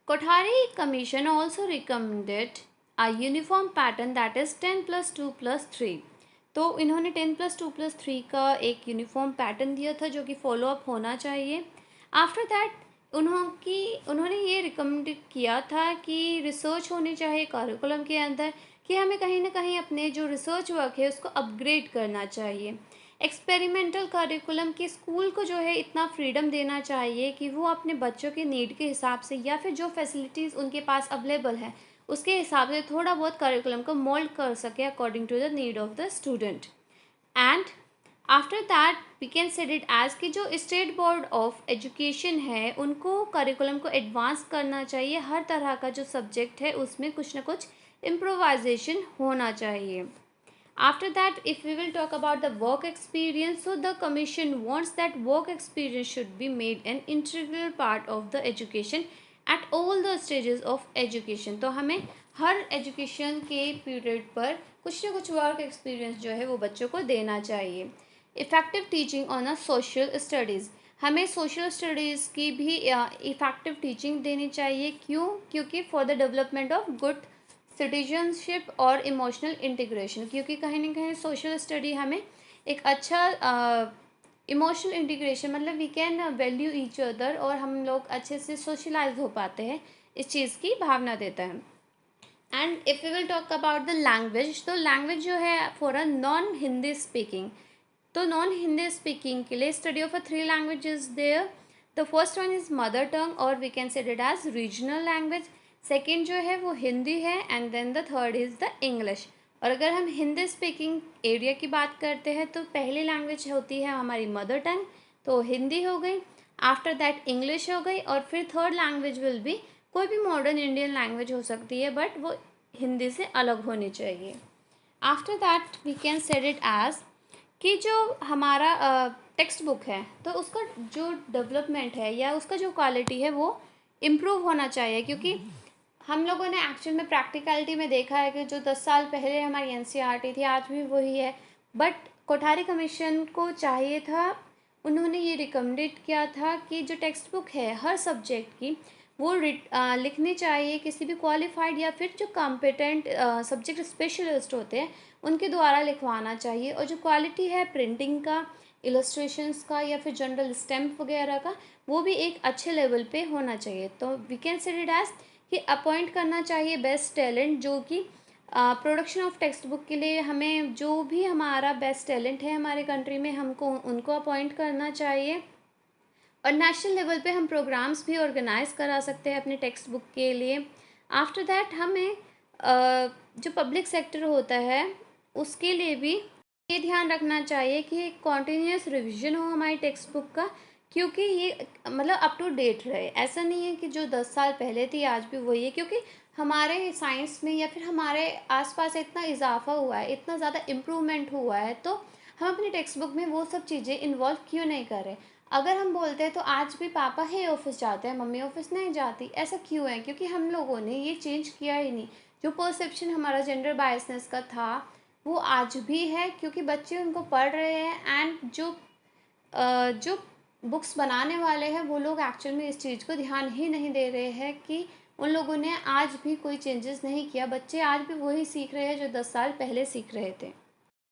Kothari Commission also recommended a uniform pattern that is 10+2+3। तो इन्होंने 10+2+3 का एक यूनिफॉर्म पैटर्न दिया था जो कि फॉलोअप होना चाहिए। आफ्टर दैट उन्होंने ये रिकमेंड किया था कि रिसर्च होनी चाहिए करिकुलम के अंदर, कि हमें कहीं ना कहीं अपने जो रिसर्च वर्क है उसको अपग्रेड करना चाहिए। एक्सपेरिमेंटल करिकुलम की स्कूल को जो है इतना फ्रीडम देना चाहिए कि वो अपने बच्चों के नीड के हिसाब से या फिर जो फैसिलिटीज़ उनके पास अवेलेबल है उसके हिसाब से थोड़ा बहुत करिकुलम को मोल्ड कर सके according to the need of the student. And after that we can said it as कि जो स्टेट बोर्ड ऑफ एजुकेशन है उनको करिकुलम को एडवांस करना चाहिए। हर तरह का जो सब्जेक्ट है उसमें कुछ ना कुछ इम्प्रोवाइजेशन होना चाहिए। After that, if we will talk about the work experience, so the commission wants that work experience should be made an integral part of the education at all the stages of education। तो हमें हर education के period पर कुछ ना कुछ work experience जो है वो बच्चों को देना चाहिए। Effective teaching on a social studies, हमें सोशल स्टडीज़ की भी इफ़ेक्टिव टीचिंग देनी चाहिए। क्यों? क्योंकि for the development of good citizenship और इमोशनल इंटीग्रेशन, क्योंकि कहीं ना कहीं सोशल स्टडी हमें एक अच्छा इमोशनल इंटीग्रेशन मतलब we can value each other और हम लोग अच्छे से सोशलाइज हो पाते हैं, इस चीज़ की भावना देता है। And if we will talk about the language, तो लैंग्वेज जो है for a non Hindi speaking, तो नॉन हिंदी स्पीकिंग के लिए study of a 3 languages there. The first one is mother tongue और we can said it as regional language. Second जो है वो हिंदी है and then the third is the English. और अगर हम हिंदी स्पीकिंग एरिया की बात करते हैं तो पहली लैंग्वेज होती है हमारी मदर टंग, तो हिंदी हो गई। आफ्टर दैट इंग्लिश हो गई और फिर थर्ड लैंग्वेज विल बी कोई भी मॉडर्न इंडियन लैंग्वेज हो सकती है बट वो हिंदी से अलग होनी चाहिए। After that we can said it as कि जो हमारा टेक्स्ट बुक है तो उसका जो डेवलपमेंट है या उसका जो क्वालिटी है वो इम्प्रूव होना चाहिए। क्योंकि हम लोगों ने एक्चुअल में प्रैक्टिकलिटी में देखा है कि जो 10 साल पहले हमारी एनसीईआरटी थी आज भी वही है, बट कोठारी कमीशन को चाहिए था, उन्होंने ये रिकमेंडेड किया था कि जो टेक्स्ट बुक है हर सब्जेक्ट की वो लिखनी चाहिए किसी भी क्वालिफाइड या फिर जो कॉम्पिटेंट सब्जेक्ट स्पेशलिस्ट होते हैं उनके द्वारा लिखवाना चाहिए। और जो क्वालिटी है प्रिंटिंग का, इलस्ट्रेशंस का या फिर जनरल स्टैम्प वगैरह का वो भी एक अच्छे लेवल पे होना चाहिए। तो we can said it as कि अपॉइंट करना चाहिए बेस्ट टैलेंट, जो कि प्रोडक्शन ऑफ टेक्स्ट बुक के लिए हमें जो भी हमारा बेस्ट टैलेंट है हमारे कंट्री में हमको उनको अपॉइंट करना चाहिए। और नेशनल लेवल पे हम प्रोग्राम्स भी ऑर्गेनाइज करा सकते हैं अपने टेक्स्ट बुक के लिए। आफ्टर दैट हमें जो पब्लिक सेक्टर होता है उसके लिए भी ये ध्यान रखना चाहिए कि कॉन्टीन्यूस रिवीजन हो हमारी टेक्स्ट बुक का, क्योंकि ये मतलब अप टू डेट रहे। ऐसा नहीं है कि जो 10 साल पहले थी आज भी वही है, क्योंकि हमारे साइंस में या फिर हमारे आसपास इतना इजाफा हुआ है, इतना ज़्यादा इम्प्रूवमेंट हुआ है, तो हम अपनी टेक्स्ट बुक में वो सब चीज़ें इन्वॉल्व क्यों नहीं करें। अगर हम बोलते हैं तो आज भी पापा है ऑफिस जाते हैं, मम्मी ऑफिस नहीं जाती, ऐसा क्यों है? क्योंकि हम लोगों ने ये चेंज किया ही नहीं। जो परसेप्शन हमारा जेंडर बायसनेस का था वो आज भी है, क्योंकि बच्चे उनको पढ़ रहे हैं। एंड जो बुक्स बनाने वाले हैं वो लोग एक्चुअल में इस चीज़ को ध्यान ही नहीं दे रहे हैं कि उन लोगों ने आज भी कोई चेंजेस नहीं किया। बच्चे आज भी वही सीख रहे हैं जो 10 साल पहले सीख रहे थे।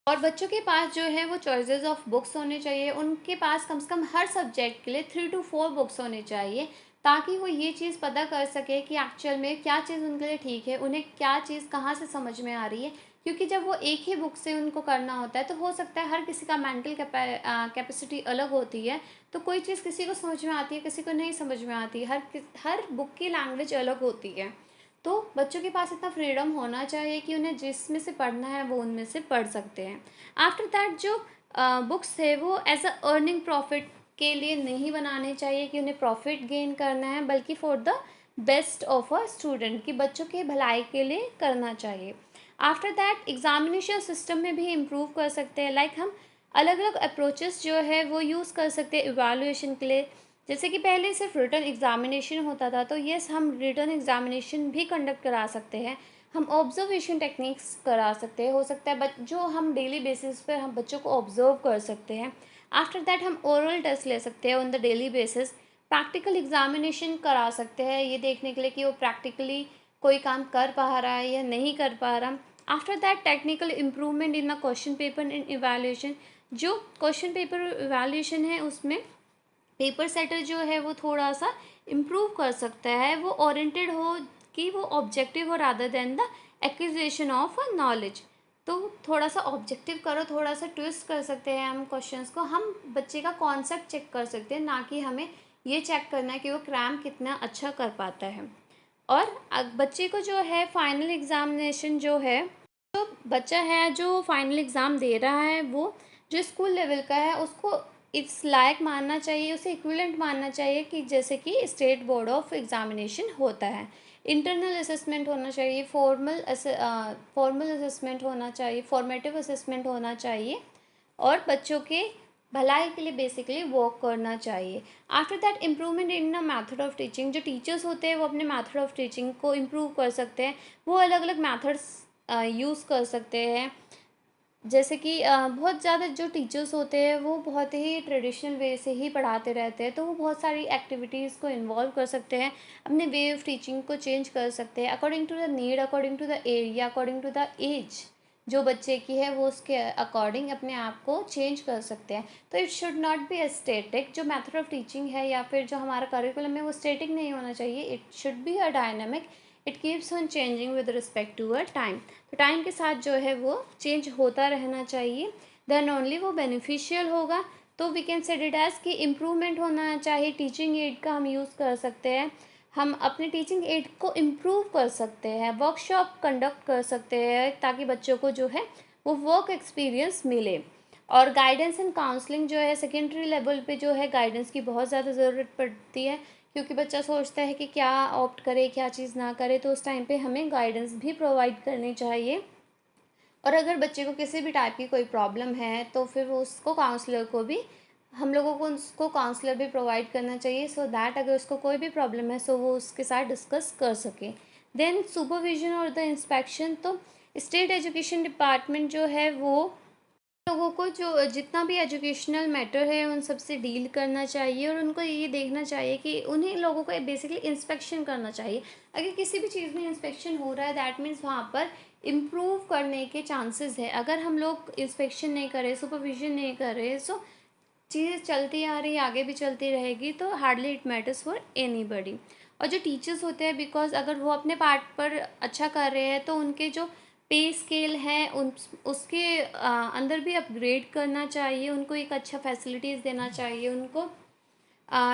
और बच्चों के पास जो है वो चॉइसेस ऑफ बुक्स होने चाहिए, उनके पास कम से कम हर सब्जेक्ट के लिए 3 to 4 बुक्स होने चाहिए, ताकि वो ये चीज़ पता कर सके कि एक्चुअल में क्या चीज़ उनके लिए ठीक है, उन्हें क्या चीज़ कहाँ से समझ में आ रही है। क्योंकि जब वो एक ही बुक से उनको करना होता है तो हो सकता है हर किसी का मेंटल कैपेसिटी अलग होती है, तो कोई चीज़ किसी को समझ में आती है किसी को नहीं समझ में आती, हर बुक की लैंग्वेज अलग होती है। तो बच्चों के पास इतना फ्रीडम होना चाहिए कि उन्हें जिसमें से पढ़ना है वो उनमें से पढ़ सकते हैं। आफ्टर दैट जो बुक्स है वो एज अ अर्निंग प्रॉफिट के लिए नहीं बनाने चाहिए कि उन्हें प्रॉफिट गेन करना है, बल्कि for the best of a student, की बच्चों के भलाई के लिए करना चाहिए। आफ्टर दैट एग्जामिनेशन सिस्टम में भी इम्प्रूव कर सकते हैं। लाइक हम अलग अलग अप्रोचेस जो है वो यूज़ कर सकते हैं इवैल्यूएशन के लिए। जैसे कि पहले सिर्फ रिटन एग्जामिनेशन होता था, तो यस हम रिटन एग्जामिनेशन भी कंडक्ट करा सकते हैं, हम ऑब्जर्वेशन टेक्निक्स करा सकते हैं। हो सकता है जो हम डेली बेसिस पर हम बच्चों को ऑब्जर्व कर सकते हैं। आफ्टर दैट हम ओरल टेस्ट ले सकते हैं on the daily basis, practical examination करा सकते हैं ये देखने के लिए कि वो प्रैक्टिकली कोई काम कर पा रहा है या नहीं कर पा रहा। After that technical improvement in the question paper and evaluation. जो क्वेश्चन पेपर इवैल्यूएशन है उसमें पेपर सेटर जो है वो थोड़ा सा इम्प्रूव कर सकता है, वो ओरिएंटेड हो कि वो ऑब्जेक्टिव हो rather than the acquisition of knowledge. तो थोड़ा सा ऑब्जेक्टिव करो, थोड़ा सा ट्विस्ट कर सकते हैं हम क्वेश्चंस को, हम बच्चे का कॉन्सेप्ट चेक कर सकते हैं, ना कि हमें ये चेक करना है कि वो क्रैम कितना अच्छा कर पाता है। और बच्चे को जो है फाइनल एग्जामिनेशन जो है, जो बच्चा है जो फाइनल एग्ज़ाम दे रहा है वो जो स्कूल लेवल का है उसको इस लायक मानना चाहिए, उसे इक्विवेलेंट मानना चाहिए कि जैसे कि स्टेट बोर्ड ऑफ एग्जामिनेशन होता है। इंटरनल असेसमेंट होना चाहिए, फॉर्मल असेसमेंट होना चाहिए, फॉर्मेटिव असेसमेंट होना चाहिए, और बच्चों के भलाई के लिए बेसिकली वर्क करना चाहिए। After that improvement in the method of teaching. जो टीचर्स होते हैं वो अपने मैथड ऑफ टीचिंग को इम्प्रूव कर सकते हैं, वो अलग अलग मैथड्स यूज़ कर सकते हैं। जैसे कि बहुत ज़्यादा जो टीचर्स होते हैं वो बहुत ही ट्रेडिशनल वे से ही पढ़ाते रहते हैं, तो वो बहुत सारी एक्टिविटीज़ को इन्वॉल्व कर सकते हैं, अपने वे ऑफ टीचिंग को चेंज कर सकते हैं according to the need, according to the area, according to the age जो बच्चे की है वो उसके अकॉर्डिंग अपने आप को चेंज कर सकते हैं। तो it should not be static. जो मेथड ऑफ टीचिंग है या फिर जो हमारा करिकुलम है वो स्टैटिक नहीं होना चाहिए, it should be a dynamic. It keeps on changing with respect to a time. तो टाइम के साथ जो है वो चेंज होता रहना चाहिए, देन ओनली वो बेनिफिशियल होगा। तो we can said it as कि इम्प्रूवमेंट होना चाहिए। टीचिंग एड का हम यूज़ कर सकते हैं, हम अपने टीचिंग एड को इम्प्रूव कर सकते हैं, वर्कशॉप कंडक्ट कर सकते हैं ताकि बच्चों को जो है वो वर्क एक्सपीरियंस मिले। और गाइडेंस एंड काउंसलिंग जो है सेकेंडरी लेवल पे जो है गाइडेंस की बहुत ज़्यादा ज़रूरत पड़ती है, क्योंकि बच्चा सोचता है कि क्या ऑप्ट करे क्या चीज़ ना करे, तो उस टाइम पे हमें गाइडेंस भी प्रोवाइड करनी चाहिए। और अगर बच्चे को किसी भी टाइप की कोई प्रॉब्लम है तो फिर वो उसको काउंसलर को भी, हम लोगों को उसको काउंसलर भी प्रोवाइड करना चाहिए, सो दैट अगर उसको कोई भी प्रॉब्लम है सो वो उसके साथ डिस्कस कर सके। देन सुपरविजन और द इंस्पेक्शन। तो स्टेट एजुकेशन डिपार्टमेंट जो है वो लोगों को जो जितना भी एजुकेशनल मैटर है उन सब से डील करना चाहिए, और उनको ये देखना चाहिए कि उन्हीं लोगों को बेसिकली इंस्पेक्शन करना चाहिए। अगर किसी भी चीज़ में इंस्पेक्शन हो रहा है दैट मीन्स वहाँ पर इम्प्रूव करने के चांसेस है। अगर हम लोग इंस्पेक्शन नहीं करें, सुपरविजन नहीं करें, सो चीज़ें चलती आ रही, आगे भी चलती रहेगी, तो hardly it matters for anybody. और जो टीचर्स होते हैं, बिकॉज अगर वो अपने पार्ट पर अच्छा कर रहे हैं तो उनके जो पे स्केल है उन उसके अंदर भी अपग्रेड करना चाहिए, उनको एक अच्छा फैसिलिटीज़ देना चाहिए, उनको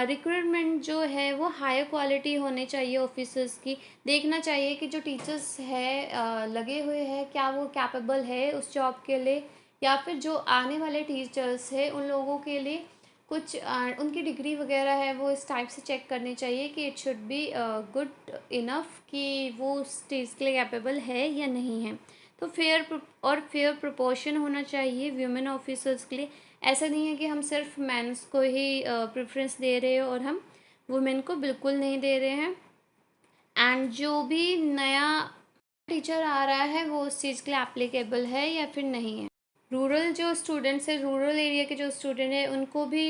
रिक्रूटमेंट जो है वो हायर क्वालिटी होने चाहिए ऑफिसर्स की। देखना चाहिए कि जो टीचर्स है लगे हुए हैं क्या वो कैपेबल है उस जॉब के लिए, या फिर जो आने वाले टीचर्स हैं उन लोगों के लिए कुछ उनकी डिग्री वगैरह है वो इस टाइप से चेक करनी चाहिए कि it should be good enough कि वो उस चीज़ के लिए कैपेबल है या नहीं है। तो फेयर प्रोपोर्शन होना चाहिए वीमेन ऑफिसर्स के लिए। ऐसा नहीं है कि हम सिर्फ मेंस को ही प्रेफरेंस दे रहे हैं और हम वुमेन को बिल्कुल नहीं दे रहे हैं। एंड जो भी नया टीचर आ रहा है वो उस चीज़ के लिए एप्लीकेबल है या फिर नहीं है। रूरल जो स्टूडेंट्स है, रूरल एरिया के जो स्टूडेंट है उनको भी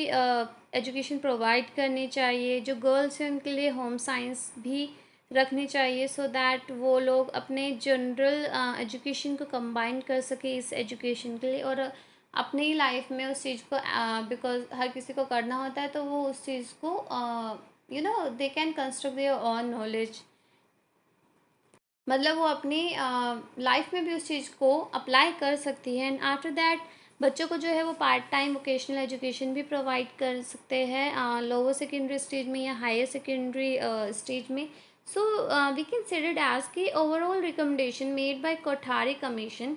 एजुकेशन प्रोवाइड करनी चाहिए। जो गर्ल्स हैं उनके लिए होम साइंस भी रखनी चाहिए, सो दैट वो लोग अपने जनरल एजुकेशन को कंबाइन कर सके इस एजुकेशन के लिए, और अपनी ही लाइफ में उस चीज़ को, बिकॉज हर किसी को करना होता है, तो वो उस चीज़ को they can construct there on knowledge. मतलब वो अपनी लाइफ में भी उस चीज़ को अप्लाई कर सकती है। एंड आफ्टर दैट बच्चों को जो है वो पार्ट टाइम वोकेशनल एजुकेशन भी प्रोवाइड कर सकते हैं लोअर सेकेंडरी स्टेज में या हायर सेकेंडरी स्टेज में। So we can said it as की overall recommendation made by Kothari commission,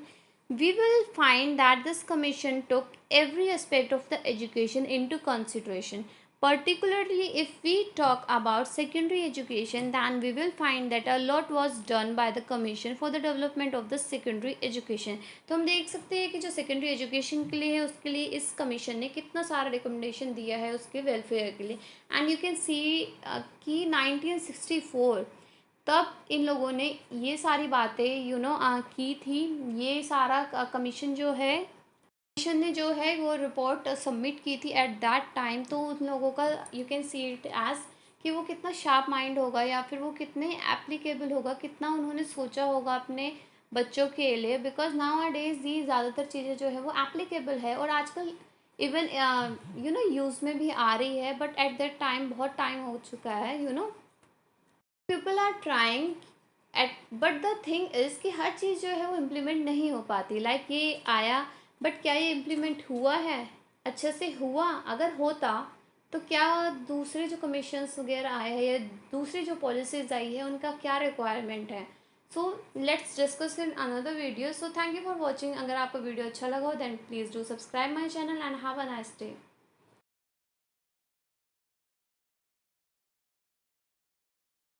we will find that this commission took every aspect of the education into consideration. Particularly if we talk about secondary education, then we will find that a lot was done by the commission for the development of the secondary education. तो हम देख सकते हैं कि जो secondary education के लिए है उसके लिए इस commission ने कितना सारा recommendation दिया है उसके welfare के लिए। And you can see कि 1964 तब इन लोगों ने ये सारी बातें की थी। ये सारा कमीशन जो है कमीशन ने जो है वो रिपोर्ट सबमिट की थी एट दैट टाइम, तो उन लोगों का you can see it as कि वो कितना शार्प माइंड होगा या फिर वो कितने एप्लीकेबल होगा, कितना उन्होंने सोचा होगा अपने बच्चों के लिए, बिकॉज नाउ अ डेज ये ज़्यादातर चीज़ें जो है वो एप्लीकेबल है और आजकल इवन यूज़ में भी आ रही है, बट एट दैट टाइम बहुत टाइम हो चुका है, people are trying at, but the thing is कि हर चीज़ जो है वो इम्प्लीमेंट नहीं हो पाती। लाइक ये आया, बट क्या ये इम्प्लीमेंट हुआ है, अच्छे से हुआ? अगर होता तो क्या दूसरे जो कमीशंस वगैरह आए हैं या दूसरी जो पॉलिसीज़ आई है उनका क्या रिक्वायरमेंट है? So let's discuss in another video. So thank you for watching. अगर आपको वीडियो अच्छा लगा हो then please do subscribe my channel and have a nice day.